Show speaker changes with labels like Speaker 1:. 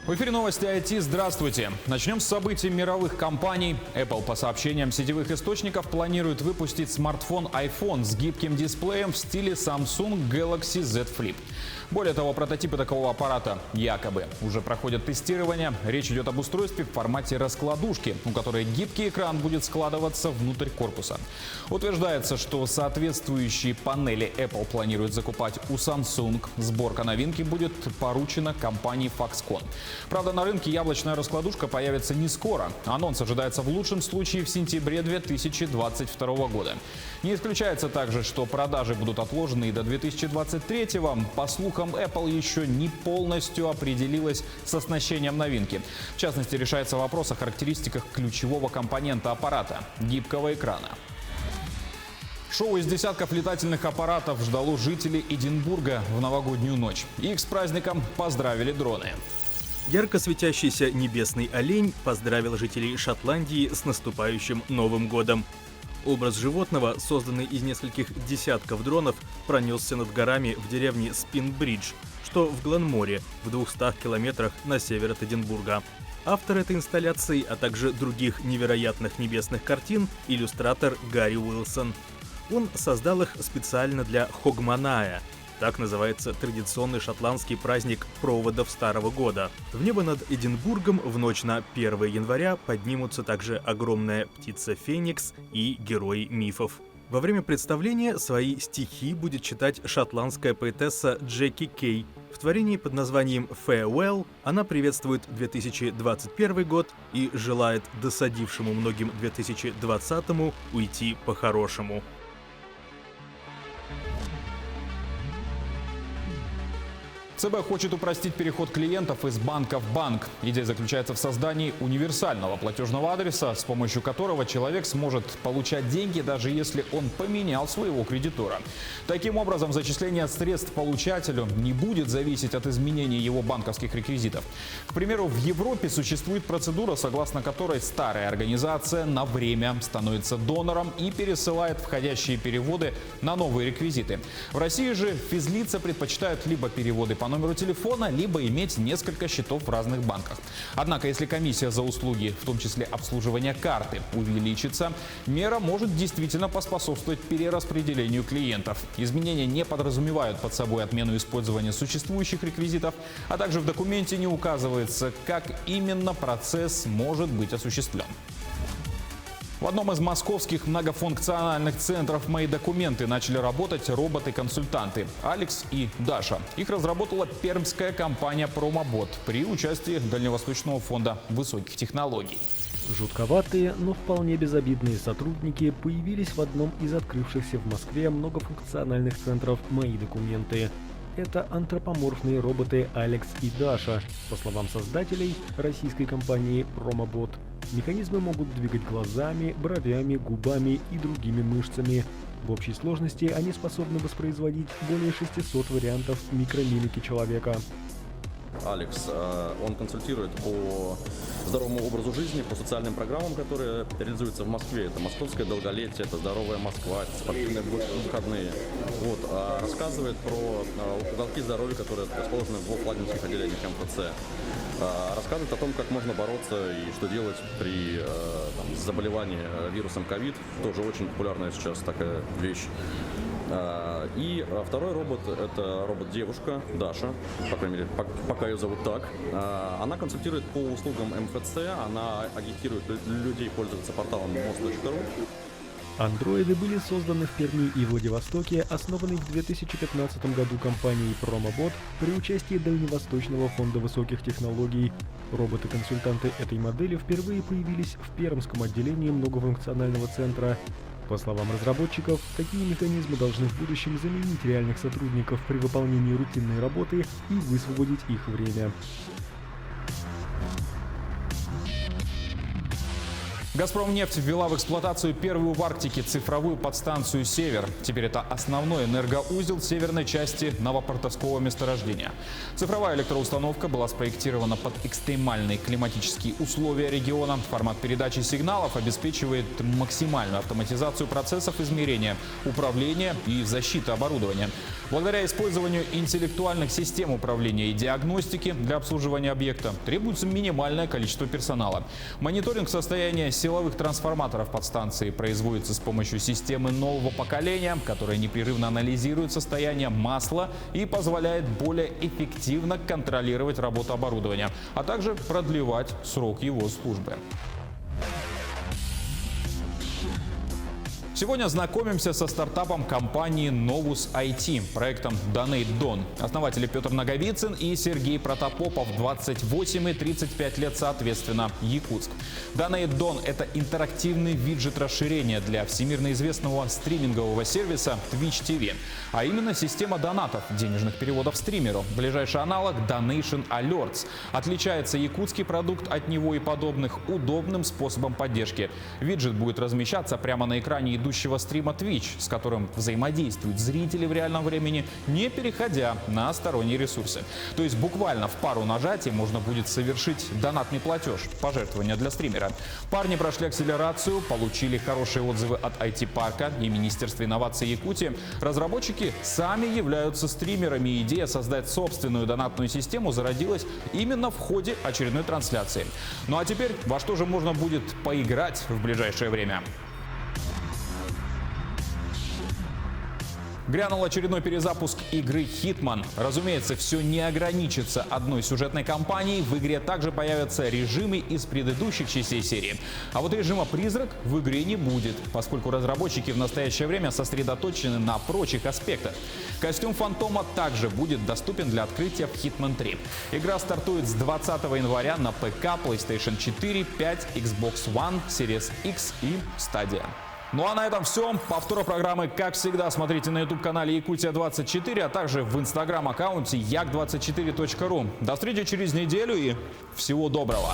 Speaker 1: В эфире новости IT. Здравствуйте. Начнем с событий мировых компаний. Apple, по сообщениям сетевых источников, планирует выпустить смартфон iPhone с гибким дисплеем в стиле Samsung Galaxy Z Flip. Более того, прототипы такого аппарата якобы уже проходят тестирование. Речь идет об устройстве в формате раскладушки, у которой гибкий экран будет складываться внутрь корпуса. Утверждается, что соответствующие панели Apple планирует закупать у Samsung. Сборка новинки будет поручена компании Foxconn. Правда, на рынке яблочная раскладушка появится не скоро. Анонс ожидается в лучшем случае в сентябре 2022 года. Не исключается также, что продажи будут отложены и до 2023-го. По слухам, Apple еще не полностью определилась с оснащением новинки. В частности, решается вопрос о характеристиках ключевого компонента аппарата – гибкого экрана. Шоу из десятков летательных аппаратов ждало жителей Эдинбурга в новогоднюю ночь. Их с праздником поздравили дроны.
Speaker 2: Ярко светящийся небесный олень поздравил жителей Шотландии с наступающим Новым годом. Образ животного, созданный из нескольких десятков дронов, пронесся над горами в деревне Спинбридж, что в Гленморе, в 200 километрах на север от Эдинбурга. Автор этой инсталляции, а также других невероятных небесных картин – иллюстратор Гарри Уилсон. Он создал их специально для Хогманая. Так называется традиционный шотландский праздник проводов Старого года. В небо над Эдинбургом в ночь на 1 января поднимутся также огромная птица Феникс и герои мифов. Во время представления свои стихи будет читать шотландская поэтесса Джеки Кей. В творении под названием «Farewell» она приветствует 2021 год и желает досадившему многим 2020-му уйти по-хорошему.
Speaker 1: ЦБ хочет упростить переход клиентов из банка в банк. Идея заключается в создании универсального платежного адреса, с помощью которого человек сможет получать деньги, даже если он поменял своего кредитора. Таким образом, зачисление средств получателю не будет зависеть от изменения его банковских реквизитов. К примеру, в Европе существует процедура, согласно которой старая организация на время становится донором и пересылает входящие переводы на новые реквизиты. В России же физлица предпочитают либо переводы по номеру телефона, либо иметь несколько счетов в разных банках. Однако, если комиссия за услуги, в том числе обслуживание карты, увеличится, мера может действительно поспособствовать перераспределению клиентов. Изменения не подразумевают под собой отмену использования существующих реквизитов, а также в документе не указывается, как именно процесс может быть осуществлен. В одном из московских многофункциональных центров «Мои документы» начали работать роботы-консультанты Алекс и Даша. Их разработала пермская компания «Промобот» при участии Дальневосточного фонда высоких технологий.
Speaker 3: Жутковатые, но вполне безобидные сотрудники появились в одном из открывшихся в Москве многофункциональных центров «Мои документы». Это антропоморфные роботы Алекс и Даша. По словам создателей российской компании «Промобот», механизмы могут двигать глазами, бровями, губами и другими мышцами. В общей сложности они способны воспроизводить более 600 вариантов микромимики человека.
Speaker 4: Алекс, он консультирует по здоровому образу жизни, по социальным программам, которые реализуются в Москве. Это московское долголетие, это здоровая Москва, это спортивные выходные. Рассказывает про уголки здоровья, которые расположены в владимирских отделениях МФЦ. Рассказывает о том, как можно бороться и что делать при заболевании вирусом ковид. Тоже очень популярная сейчас такая вещь. И второй робот – это робот-девушка Даша, по крайней мере, пока ее зовут так. Она консультирует по услугам МФЦ, она агитирует людей пользоваться порталом mos.ru.
Speaker 3: Андроиды были созданы в Перми и Владивостоке, основанной в 2015 году компанией Промобот при участии Дальневосточного фонда высоких технологий. Роботы-консультанты этой модели впервые появились в Пермском отделении многофункционального центра. По словам разработчиков, такие механизмы должны в будущем заменить реальных сотрудников при выполнении рутинной работы и высвободить их время.
Speaker 1: «Газпромнефть» ввела в эксплуатацию первую в Арктике цифровую подстанцию «Север». Теперь это основной энергоузел северной части новопортовского месторождения. Цифровая электроустановка была спроектирована под экстремальные климатические условия региона. Формат передачи сигналов обеспечивает максимальную автоматизацию процессов измерения, управления и защиты оборудования. Благодаря использованию интеллектуальных систем управления и диагностики для обслуживания объекта требуется минимальное количество персонала. Мониторинг состояния силовых трансформаторов подстанции производится с помощью системы нового поколения, которая непрерывно анализирует состояние масла и позволяет более эффективно контролировать работу оборудования, а также продлевать срок его службы. Сегодня знакомимся со стартапом компании Novus IT, проектом Donate.Don. Основатели Петр Наговицын и Сергей Протопопов, 28 и 35 лет соответственно, Якутск. Donate.Don – это интерактивный виджет расширения для всемирно известного стримингового сервиса Twitch TV, а именно система донатов, денежных переводов стримеру. Ближайший аналог Donation Alerts. Отличается якутский продукт от него и подобных удобным способом поддержки. Виджет будет размещаться прямо на экране идущего стрима Twitch, с которым взаимодействуют зрители в реальном времени, не переходя на сторонние ресурсы. То есть буквально в пару нажатий можно будет совершить донатный платеж, пожертвование для стримера. Парни прошли акселерацию, получили хорошие отзывы от IT-парка и Министерства инноваций Якутии. Разработчики сами являются стримерами, и идея создать собственную донатную систему зародилась именно в ходе очередной трансляции. Ну а теперь во что же можно будет поиграть в ближайшее время? Грянул очередной перезапуск игры Hitman. Разумеется, все не ограничится одной сюжетной кампанией. В игре также появятся режимы из предыдущих частей серии. А вот режима «Призрак» в игре не будет, поскольку разработчики в настоящее время сосредоточены на прочих аспектах. Костюм Фантома также будет доступен для открытия в Hitman 3. Игра стартует с 20 января на ПК, PlayStation 4, 5, Xbox One, Series X и Stadia. Ну а на этом все. Повтор программы, как всегда, смотрите на YouTube-канале Якутия24, а также в Instagram-аккаунте yak24.ru. До встречи через неделю и всего доброго!